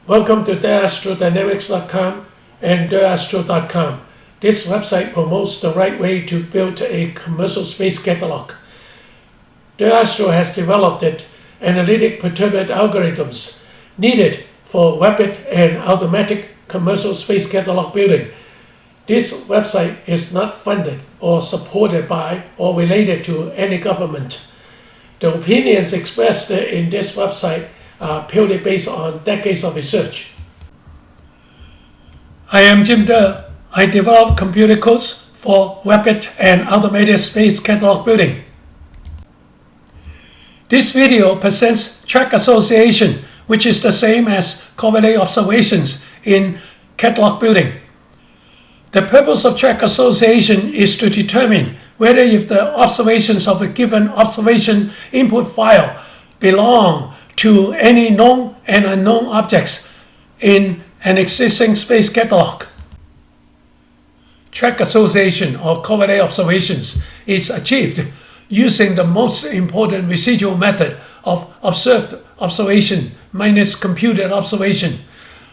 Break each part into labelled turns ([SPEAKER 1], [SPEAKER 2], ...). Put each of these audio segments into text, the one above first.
[SPEAKER 1] Welcome to theastrodynamics.com and theastro.com. This website promotes the right way to build a commercial space catalog. TheAstro has developed analytic perturbate algorithms needed for rapid and automatic commercial space catalog building. This website is not funded or supported by or related to any government. The opinions expressed in this website are purely based on decades of research. I am Jim De. I develop computer codes for rapid and automated space catalog building. This video presents track association, which is the same as correlate observations in catalog building. The purpose of track association is to determine whether if the observations of a given observation input file belong to any known and unknown objects in an existing space catalog. Track association or correlate observations is achieved using the most important residual method of observed observation minus computed observation.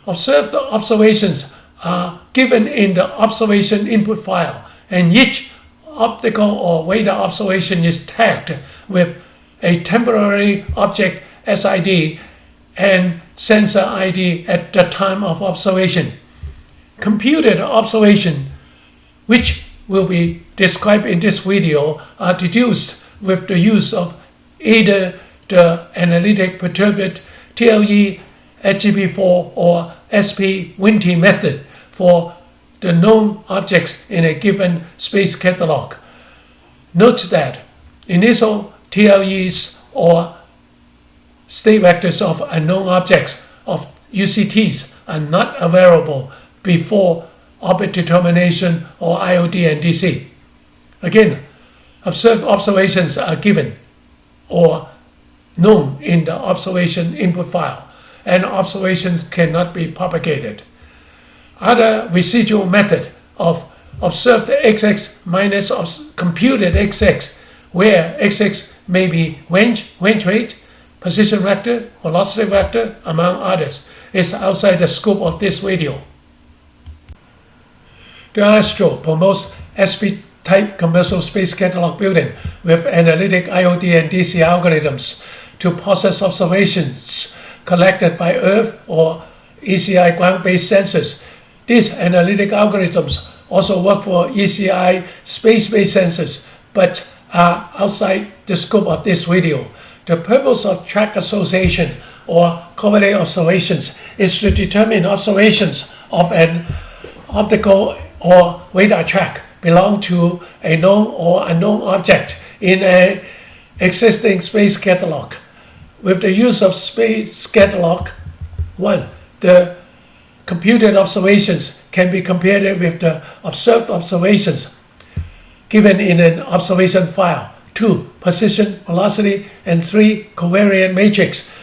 [SPEAKER 1] Observed observations are given in the observation input file, and each optical or radar observation is tagged with a temporary object SID and sensor ID at the time of observation. Computed observation, which will be described in this video, are deduced with the use of either the analytic perturbate TLE HGB4 or SP-Winty method for the known objects in a given space catalog. Note that initial TLEs or state vectors of unknown objects of UCTs are not available before orbit determination or IOD and DC. Again, observed observations are given or known in the observation input file, and observations cannot be propagated. Other residual method of observed XX minus computed XX, where XX may be range rate, position vector, velocity vector, among others, is outside the scope of this video. TheAstro promotes SP-type commercial space catalog building with analytic IOD and DC algorithms to process observations collected by Earth or ECI ground-based sensors. These analytic algorithms also work for ECI space-based sensors, but are outside the scope of this video. The purpose of track association or correlate observations is to determine observations of an optical or radar track belong to a known or unknown object in an existing space catalog. With the use of space catalog, 1. The computed observations can be compared with the observed observations given in an observation file. 2. Position, velocity, and 3. Covariant matrix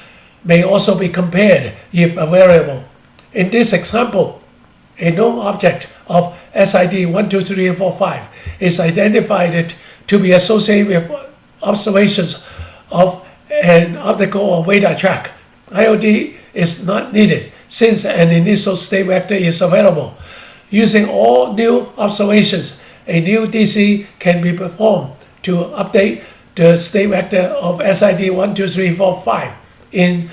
[SPEAKER 1] may also be compared if available. In this example, a known object of SID 1, 2, 3, and 4, 5 is identified to be associated with observations of an optical or radar track. IOD is not needed since an initial state vector is available. Using all new observations, a new DC can be performed to update the state vector of SID 1, 2, 3, 4, 5 in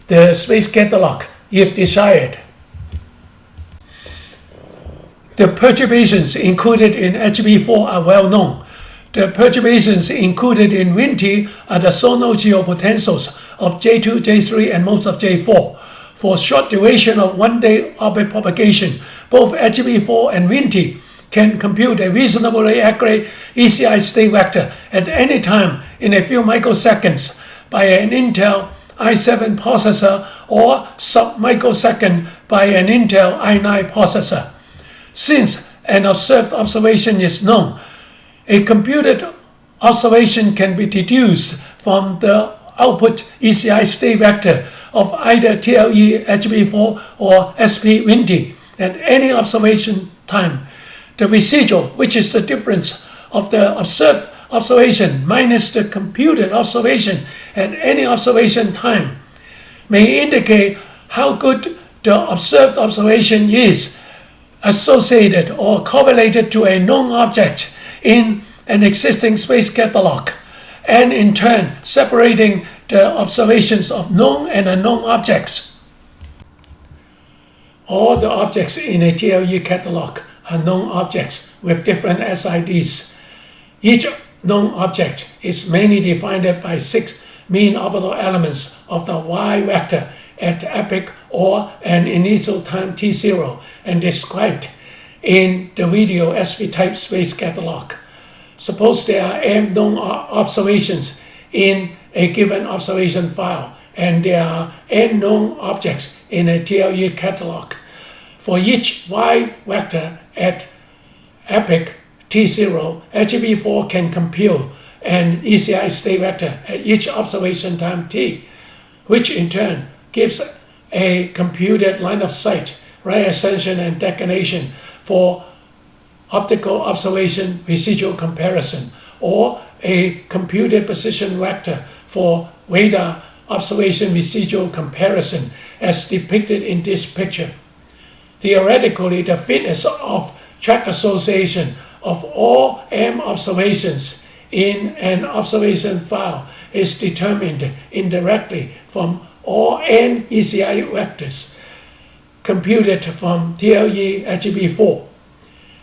[SPEAKER 1] the space catalog if desired. The perturbations included in HGB4 are well known. The perturbations included in Winty are the zonal geopotentials of J2, J3, and most of J4. For short duration of one-day orbit propagation, both HGB4 and Winty can compute a reasonably accurate ECI state vector at any time in a few microseconds by an Intel i7 processor or sub-microsecond by an Intel i9 processor. Since an observed observation is known, a computed observation can be deduced from the output ECI state vector of either TLE HGB4 or SP-Winty at any observation time. The residual, which is the difference of the observed observation minus the computed observation at any observation time, may indicate how good the observed observation is associated or correlated to a known object in an existing space catalog, and in turn separating the observations of known and unknown objects. All the objects in a TLE catalog are known objects with different SIDs. Each known object is mainly defined by 6 mean orbital elements of the y vector at epoch or an initial time t0 and described in the video SP-type space catalog. Suppose there are m known observations in a given observation file, and there are n known objects in a TLE catalog. For each y vector at epoch t0, HEB4 can compute an ECI state vector at each observation time t, which in turn gives a computed line of sight, right ascension and declination for optical observation residual comparison, or a computed position vector for radar observation residual comparison as depicted in this picture. Theoretically, the fitness of track association of all m observations in an observation file is determined indirectly from all n ECI vectors computed from TLE HEB4.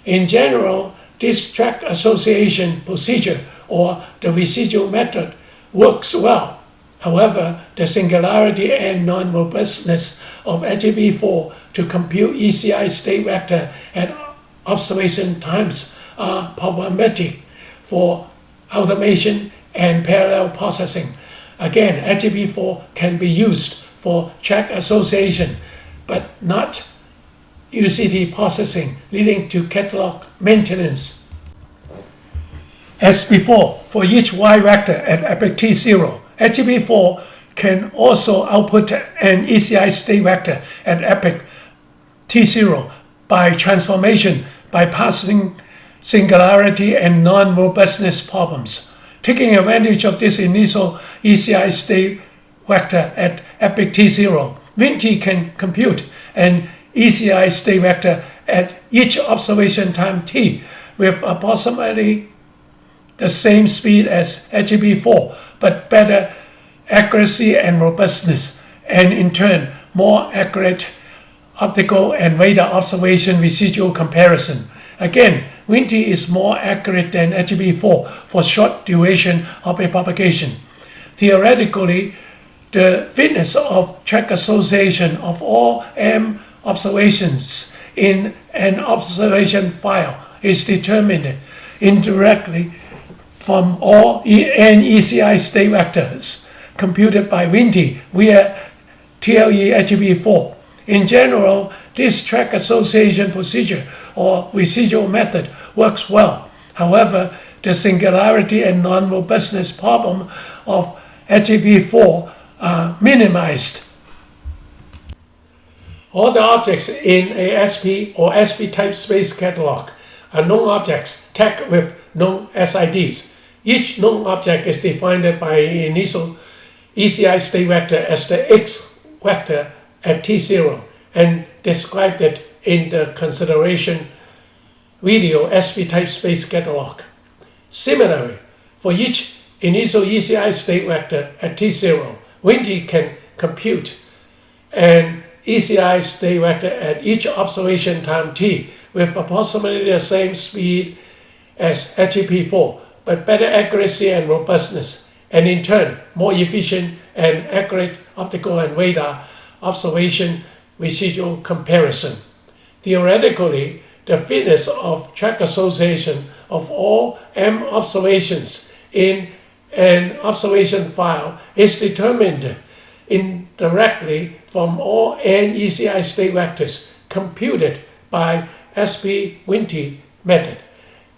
[SPEAKER 1] In general, this track association procedure or the residual method works well. However, the singularity and non-robustness of HEB4 to compute ECI state vector at observation times are problematic for automation and parallel processing. Again, HEB4 can be used for track association, but not UCT processing, leading to catalog maintenance. As before, for each y vector at epoch t0, HEB4 can also output an ECI state vector at epoch t0 by transformation bypassing singularity and non-robustness problems. Taking advantage of this initial ECI state vector at epoch t0, WinT can compute an ECI state vector at each observation time t with approximately the same speed as HEB4, but better accuracy and robustness, and in turn more accurate optical and radar observation residual comparison. Again, WinT is more accurate than HEB4 for short duration of a propagation. Theoretically, the fitness of track association of all m observations in an observation file is determined indirectly from all n ECI state vectors computed by WinT via TLE HEB4. In general, this track association procedure or residual method works well. However, the singularity and non-robustness problem of HEB4 are minimized. All the objects in a SP or SP-type space catalog are known objects tagged with known SIDs. Each known object is defined by an initial ECI state vector as the X vector at T0 and described it in the consideration video SP-type space catalog. Similarly, for each initial ECI state vector at T0, WinT can compute an ECI state vector at each observation time t with approximately the same speed as HEB4, but better accuracy and robustness, and in turn more efficient and accurate optical and radar observation residual comparison. Theoretically, the fitness of track association of all m observations in an observation file is determined indirectly from all n ECI state vectors computed by SP-WinT method.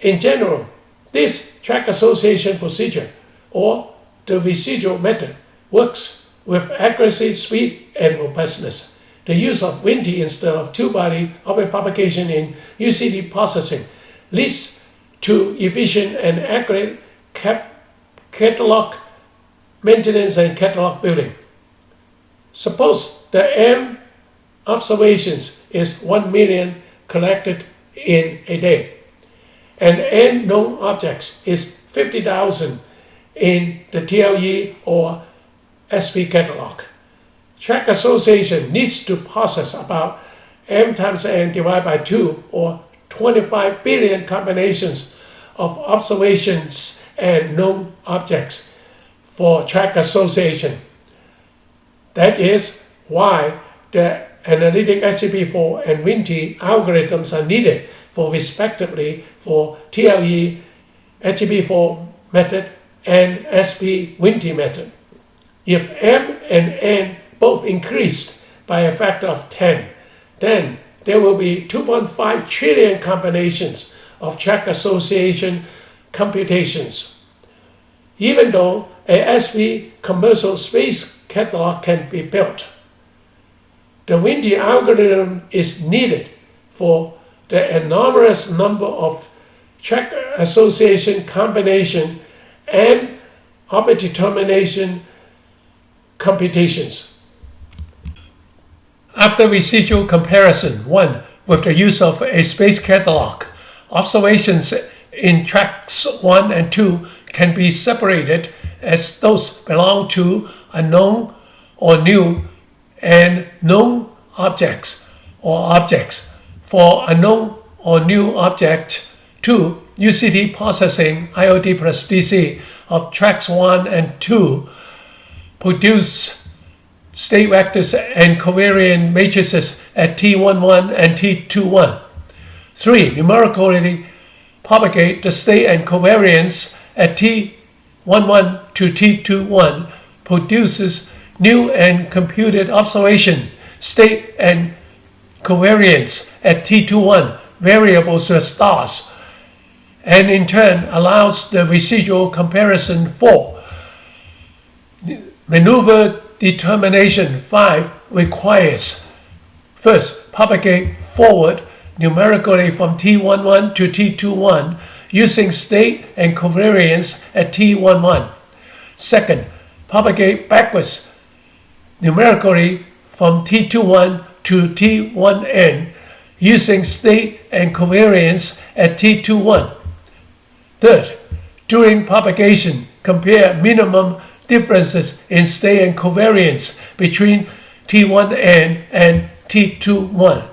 [SPEAKER 1] In general, this track association procedure or the residual method works with accuracy, speed, and robustness. The use of WinT instead of two-body orbit propagation in UCT processing leads to efficient and accurate catalog maintenance and catalog building. Suppose the m observations is 1 million collected in a day, and n known objects is 50,000 in the TLE or SP catalog. Track Association needs to process about m times n divided by 2 or 25 billion combinations of observations and known objects for track association. That is why the analytic SGP4 and WINTI algorithms are needed for respectively for TLE SGP4 method and SP WINTI method. If m and n both increased by a factor of 10, then there will be 2.5 trillion combinations of track association computations. Even though a SP commercial space catalog can be built, the WINTI algorithm is needed for the enormous number of track association combination and orbit determination computations. After residual comparison 1 with the use of a space catalog, observations in tracks 1 and 2 can be separated as those belong to unknown or new and known objects or objects. For unknown or new object 2, UCT processing IoT plus DC of tracks 1 and 2 produce state vectors and covariant matrices at T11 and T21. 3. Numerically propagate the state and covariance at T11 to T21 produces new and computed observation, state and covariance at T21 variables with stars, and in turn allows the residual comparison 4. Maneuver determination 5 requires first propagate forward numerically from T11 to T21 using state and covariance at T11. Second, propagate backwards numerically from T21 to T1n using state and covariance at T21. Third, during propagation, compare minimum differences in state and covariance between T1n and T21.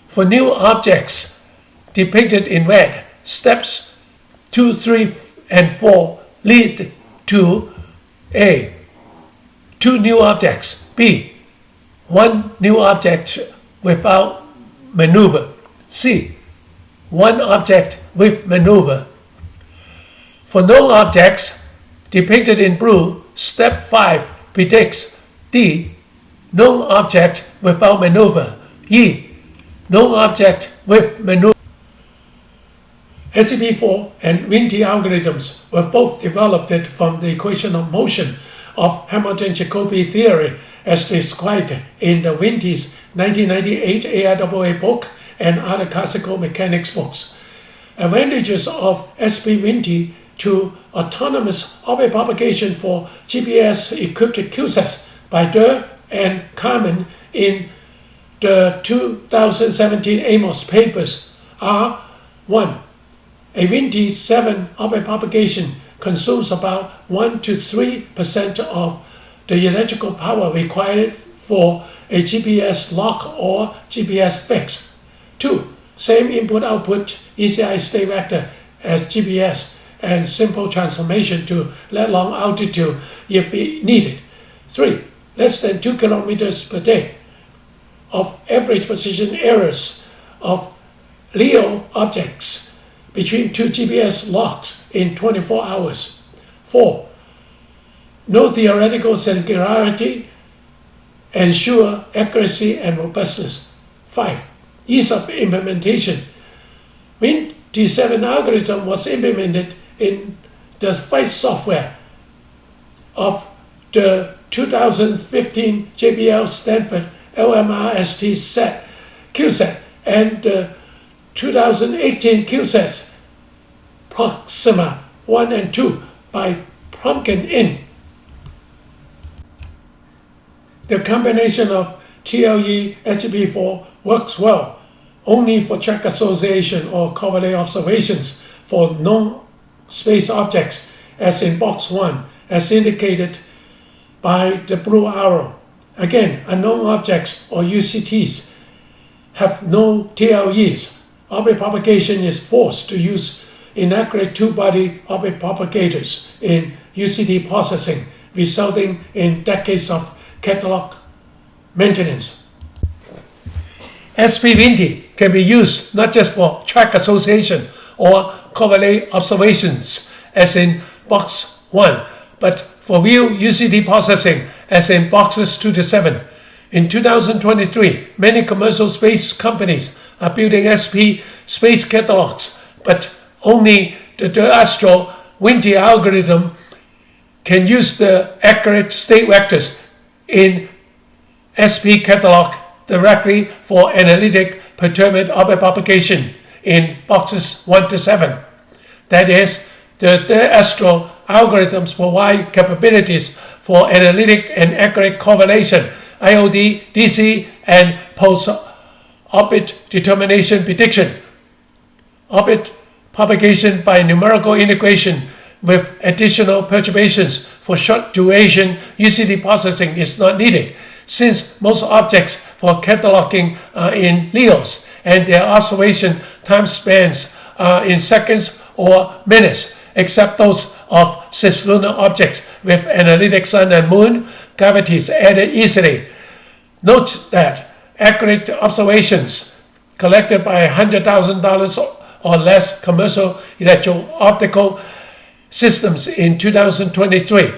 [SPEAKER 1] For new objects depicted in red, steps 2, 3, and 4 lead to A. 2 new objects, B. 1 new object without maneuver, C. 1 object with maneuver. For known objects depicted in blue, step 5 predicts D. Known object without maneuver, E. Known object with maneuver. SGP4 and WINTI algorithms were both developed from the equation of motion of Hamilton-Jacobi theory as described in the WINTI's 1998 AIAA book and other classical mechanics books. Advantages of SP WINTI to autonomous orbit propagation for GPS-equipped CubeSats by Durr and Carmen in the 2017 Amos papers are 1. A WINTI 7 orbit propagation consumes about 1 to 3% of the electrical power required for a GPS lock or GPS fix. 2. Same input-output ECI state vector as GPS and simple transformation to let long altitude if needed. 3. Less than 2 kilometers per day of average position errors of LEO objects between 2 GPS locks in 24 hours. 4. No theoretical singularity, ensure accuracy and robustness. 5. Ease of implementation. WINTI 7 algorithm was implemented in the flight software of the 2015 JBL Stanford LMRST set CubeSat and the 2018 CubeSats Proxima 1 and 2 by Pumpkin Inc. The combination of TLE HB4 works well only for track association or correlate observations for known space objects, as in box 1, as indicated by the blue arrow. Again, unknown objects or UCTs have no TLEs. Orbit propagation is forced to use inaccurate two-body orbit propagators in UCT processing, resulting in decades of catalog maintenance. SP-WinT can be used not just for track association or correlate observations, as in box 1, but for real UCT processing, as in boxes 2 to 7. In 2023, many commercial space companies are building SP space catalogs, but only the Association-Correlate algorithm can use the accurate state vectors in SP catalog directly for analytic perturbed orbit propagation in boxes 1 to 7. That is, the Astro algorithms provide capabilities for analytic and accurate correlation, IOD, DC, and post-orbit determination prediction. Orbit propagation by numerical integration with additional perturbations for short duration UCT processing is not needed, since most objects for cataloging are in LEOs and their observation time spans are in seconds or minutes, except those of cislunar objects with analytic sun and moon gravities added easily. Note that accurate observations collected by $100,000 or less commercial electro-optical systems in 2023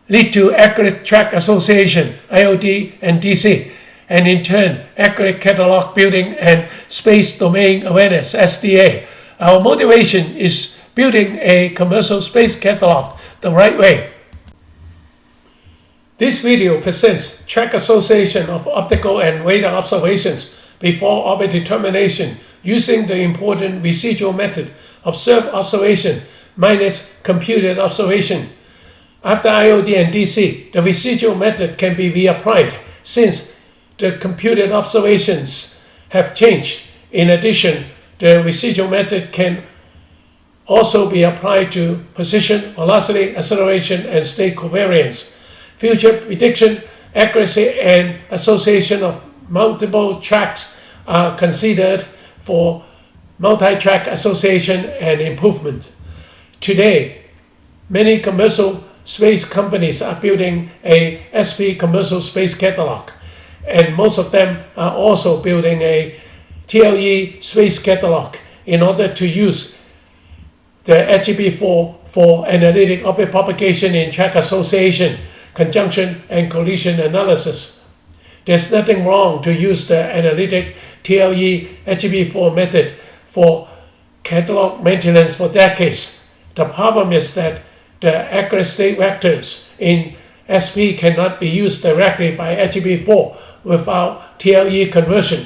[SPEAKER 1] lead to accurate track association, IOD and DC, and in turn, accurate catalog building and space domain awareness, SDA. Our motivation is building a commercial space catalog the right way. This video presents track association of optical and radar observations before orbit determination using the important residual method, observed observation minus computed observation. After IOD and DC, the residual method can be reapplied since the computed observations have changed. In addition, the residual method can also be applied to position, velocity, acceleration, and state covariance. Future prediction, accuracy, and association of multiple tracks are considered for multi-track association and improvement. Today, many commercial space companies are building a SP commercial space catalog, and most of them are also building a TLE space catalog in order to use the HGB4 for analytic orbit propagation in track association, conjunction, and collision analysis. There's nothing wrong to use the analytic TLE HGB4 method for catalog maintenance for decades. The problem is that the accurate state vectors in SP cannot be used directly by HGB4 without TLE conversion.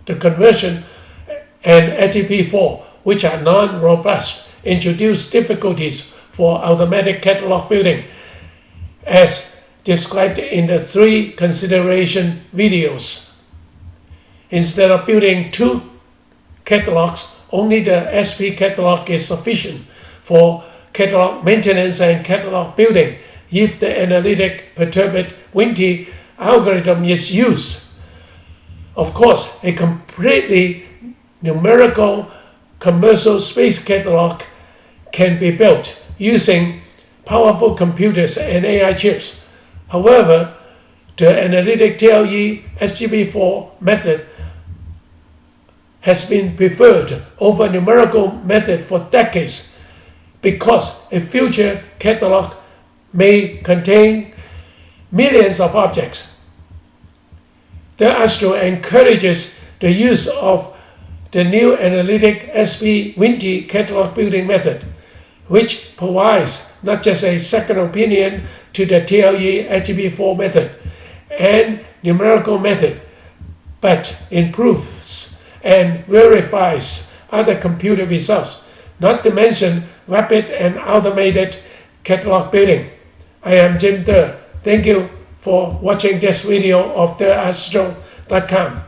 [SPEAKER 1] The conversion and HGB4, which are non-robust, introduce difficulties for automatic catalog building, as described in the 3 consideration videos. Instead of building 2 catalogs, only the SP catalog is sufficient for catalog maintenance and catalog building if the analytic perturbed WinT algorithm is used. Of course, a completely numerical commercial space catalog can be built using powerful computers and AI chips. However, the analytic TLE HGB4 method has been preferred over numerical method for decades because a future catalog may contain millions of objects. The Astro encourages the use of the new analytic SP-WinT catalog building method, which provides not just a second opinion to the TLE HGB4 method and numerical method, but improves and verifies other computer results, not to mention rapid and automated catalog building. I am Jim De. Thank you for for watching this video of theastro.com.